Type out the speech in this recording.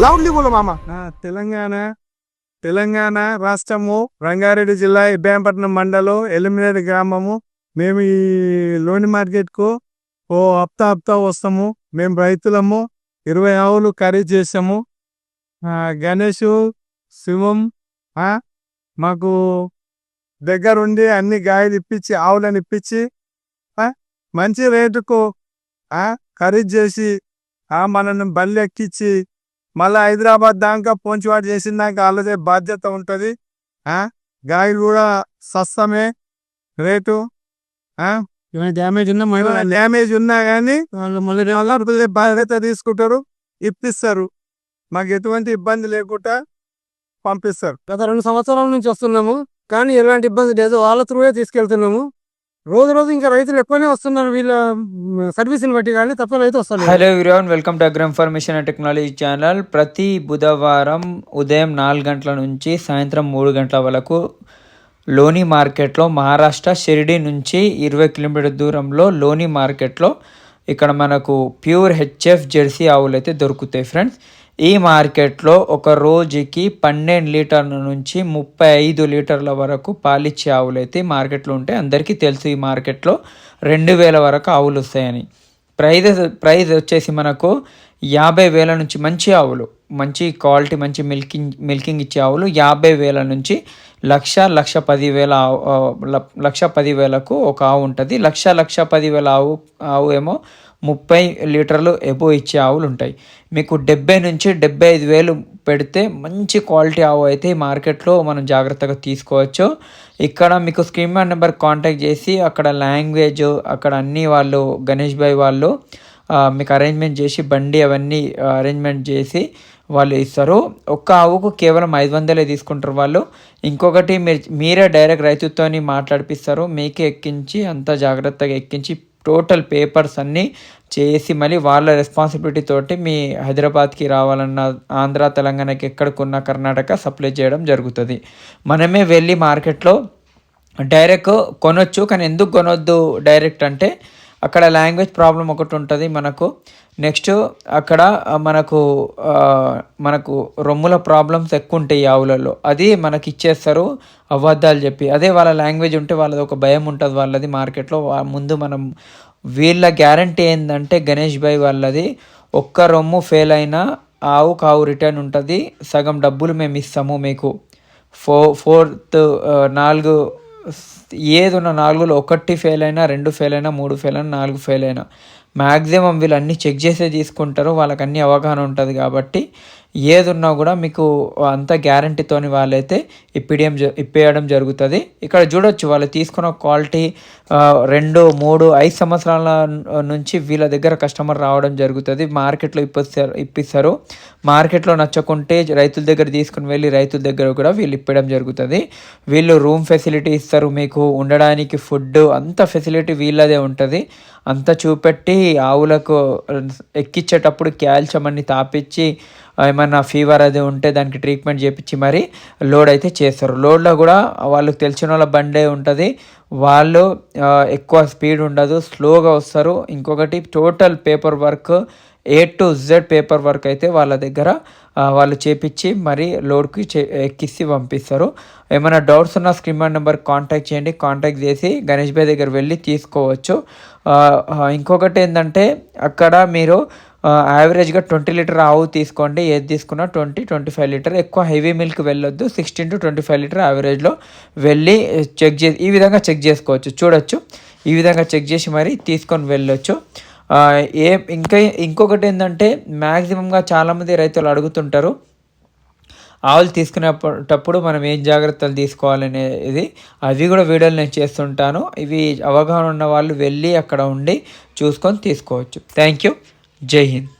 Loudly బోలో మామ. తెలంగాణ రాష్ట్రము రంగారెడ్డి జిల్లా ఇబ్రాహీంపట్నం మండలం ఎలిమినేట్ గ్రామము. మేము ఈ లోని మార్కెట్కు హప్తా వస్తాము. మేము రైతులము. 20 ఆవులు ఖరీదు చేసాము. గణేష్, శివం మాకు దగ్గరుండి అన్ని గాయలు ఇప్పించి ఆవులను ఇప్పించి మంచి రేటుకు ఖరీదు చేసి మనల్ని బళ్ళు ఎక్కించి మళ్ళీ హైదరాబాద్ దాకా పోంచివాడు చేసిన దాకా వాళ్ళదే బాధ్యత ఉంటుంది. గాయలు కూడా సస్తమే రేటు. డ్యామేజ్ ఉన్నా కానీ మళ్ళీ బాధ్యత తీసుకుంటారు, ఇప్పిస్తారు. మాకు ఎటువంటి ఇబ్బంది లేకుండా పంపిస్తారు. గత 2 సంవత్సరాల నుంచి వస్తున్నాము, కానీ ఎలాంటి ఇబ్బంది లేదు. వాళ్ళ త్రూయే తీసుకెళ్తున్నాము. రోజు ఇంకా రైతులు ఎక్కువనే వస్తున్నారు. వీళ్ళ సర్వీస్ని బట్టి కానీ తప్ప రైతు వస్తారు. Hello everyone, welcome to agri information and technology channel. ప్రతి బుధవారం ఉదయం 4 గంటల నుంచి సాయంత్రం 3 గంటల వరకు లోని మార్కెట్లో, మహారాష్ట్ర షిరిడి నుంచి 20 కిలోమీటర్ దూరంలో లోని మార్కెట్లో ఇక్కడ మనకు ప్యూర్ హెచ్ఎఫ్ జెర్సీ ఆవులు అయితే దొరుకుతాయి ఫ్రెండ్స్. ఈ మార్కెట్లో ఒక రోజుకి 12 లీటర్ల నుంచి 35 లీటర్ల వరకు పాలిచ్చే ఆవులు అయితే మార్కెట్లో ఉంటాయి. అందరికీ తెలుసు ఈ మార్కెట్లో 2000 వరకు ఆవులు వస్తాయని. ప్రైస్ వచ్చేసి మనకు 50,000 నుంచి మంచి ఆవులు, మంచి క్వాలిటీ, మంచి మిల్కింగ్ ఇచ్చే ఆవులు 50,000 నుంచి 1,10,000కు ఒక ఆవు ఉంటుంది. 1,10,000 ఆవు ఏమో 30 లీటర్లు ఎబో ఇచ్చే ఆవులు ఉంటాయి. మీకు 70 నుంచి 75,000 పెడితే మంచి క్వాలిటీ ఆవు అయితే ఈ మార్కెట్లో మనం జాగ్రత్తగా తీసుకోవచ్చు. ఇక్కడ మీకు స్క్రీన్ నెంబర్ కాంటాక్ట్ చేసి అక్కడ లాంగ్వేజ్, అక్కడ అన్నీ వాళ్ళు గణేష్ భాయ్ వాళ్ళు మీకు అరేంజ్మెంట్ చేసి బండి అవన్నీ అరేంజ్మెంట్ చేసి వాళ్ళు ఇస్తారు. ఒక్క ఆవుకు కేవలం 500 తీసుకుంటారు వాళ్ళు. ఇంకొకటి మీరే డైరెక్ట్ రైతుతో మాట్లాడిపిస్తారు. మీకే ఎక్కించి అంత జాగ్రత్తగా ఎక్కించి టోటల్ పేపర్స్ అన్నీ చేసి మళ్ళీ వాళ్ళ రెస్పాన్సిబిలిటీ తోటి మీ హైదరాబాద్కి రావాలన్న, ఆంధ్ర తెలంగాణకి ఎక్కడికున్న కర్ణాటక సప్లై చేయడం జరుగుతుంది. మనమే వెళ్ళి మార్కెట్లో డైరెక్ట్ కొనొచ్చు, కానీ ఎందుకు కొనొద్దు డైరెక్ట్ అంటే అక్కడ లాంగ్వేజ్ ప్రాబ్లం ఒకటి ఉంటుంది మనకు. నెక్స్ట్ అక్కడ మనకు రొమ్ముల ప్రాబ్లమ్స్ ఎక్కువ ఉంటాయి ఆవులలో. అది మనకి ఇచ్చేస్తారు అబద్ధాలు చెప్పి. అదే వాళ్ళ లాంగ్వేజ్ ఉంటే వాళ్ళది ఒక భయం ఉంటుంది వాళ్ళది మార్కెట్లో. ముందు మనం వీళ్ళ గ్యారంటీ ఏంటంటే గణేష్ భాయ్ వాళ్ళది ఒక్క రొమ్ము ఫెయిల్ అయినా ఆవు రిటర్న్ ఉంటుంది. సగం డబ్బులు మేము ఇస్తాము మీకు. 4 ఏది ఉన్న 4లో 1 ఫెయిల్ అయినా, 2 ఫెయిల్ అయినా, 3 ఫెయిల్ అయినా, 4 ఫెయిల్ అయినా మ్యాక్సిమం వీళ్ళు అన్నీ చెక్ చేసే తీసుకుంటారు. వాళ్ళకి అన్ని అవగాహన ఉంటుంది కాబట్టి ఏది ఉన్నా కూడా మీకు అంత గ్యారంటీతోని వాళ్ళైతే ఇప్పేయడం జరుగుతుంది. ఇక్కడ చూడొచ్చు వాళ్ళు తీసుకున్న క్వాలిటీ 2, 3, 5 సంవత్సరాల నుంచి వీళ్ళ దగ్గర కస్టమర్ రావడం జరుగుతుంది. మార్కెట్లో ఇప్పిస్తారు. మార్కెట్లో నచ్చకుంటే రైతుల దగ్గర తీసుకుని వెళ్ళి రైతుల దగ్గర కూడా వీళ్ళు ఇప్పడం జరుగుతుంది. వీళ్ళు రూమ్ ఫెసిలిటీ ఇస్తారు, మీకు ఉండడానికి ఫుడ్ అంత ఫెసిలిటీ వీళ్ళదే ఉంటుంది. అంతా చూపెట్టి ఆవులకు ఎక్కించేటప్పుడు కాల్షియం అన్ని తాపించి ఏమన్నా ఫీవర్ అది ఉంటే దానికి ట్రీట్మెంట్ చేయించి మరి లోడ్ అయితే చేస్తారు. లోడ్లో కూడా వాళ్ళకి తెలిసిన వాళ్ళ బండే ఉంటుంది. వాళ్ళు ఎక్కువ స్పీడ్ ఉండదు, స్లోగా వస్తారు. ఇంకొకటి total paper work A to Z paper work అయితే వాళ్ళ దగ్గర వాళ్ళు చేపించి మరి లోడ్కి ఎక్కిసి పంపిస్తారు. ఏమైనా డౌట్స్ ఉన్న స్క్రీన్ నెంబర్ కాంటాక్ట్ చేయండి. కాంటాక్ట్ చేసి గణేష్ భాయ్ దగ్గర వెళ్ళి తీసుకోవచ్చు. ఇంకొకటి ఏంటంటే అక్కడ మీరు యావరేజ్గా 20 లీటర్ ఆవు తీసుకోండి. ఏది తీసుకున్నా 20-25 లీటర్. ఎక్కువ హెవీ మిల్క్ వెళ్ళొద్దు. 16 to 25 లీటర్ యావరేజ్లో వెళ్ళి ఈ విధంగా చెక్ చేసుకోవచ్చు. చూడొచ్చు, ఈ విధంగా చెక్ చేసి మరి తీసుకొని వెళ్ళొచ్చు. ఇంకొకటి ఏంటంటే మ్యాక్సిమంగా చాలామంది రైతులు అడుగుతుంటారు ఆవులు తీసుకునేటప్పుడు మనం ఏం జాగ్రత్తలు తీసుకోవాలనేది. అవి కూడా వీడియోలు నేను చేస్తుంటాను. ఇవి అవగాహన ఉన్న వాళ్ళు వెళ్ళి అక్కడ ఉండి చూసుకొని తీసుకోవచ్చు. Thank you. జై హింద్.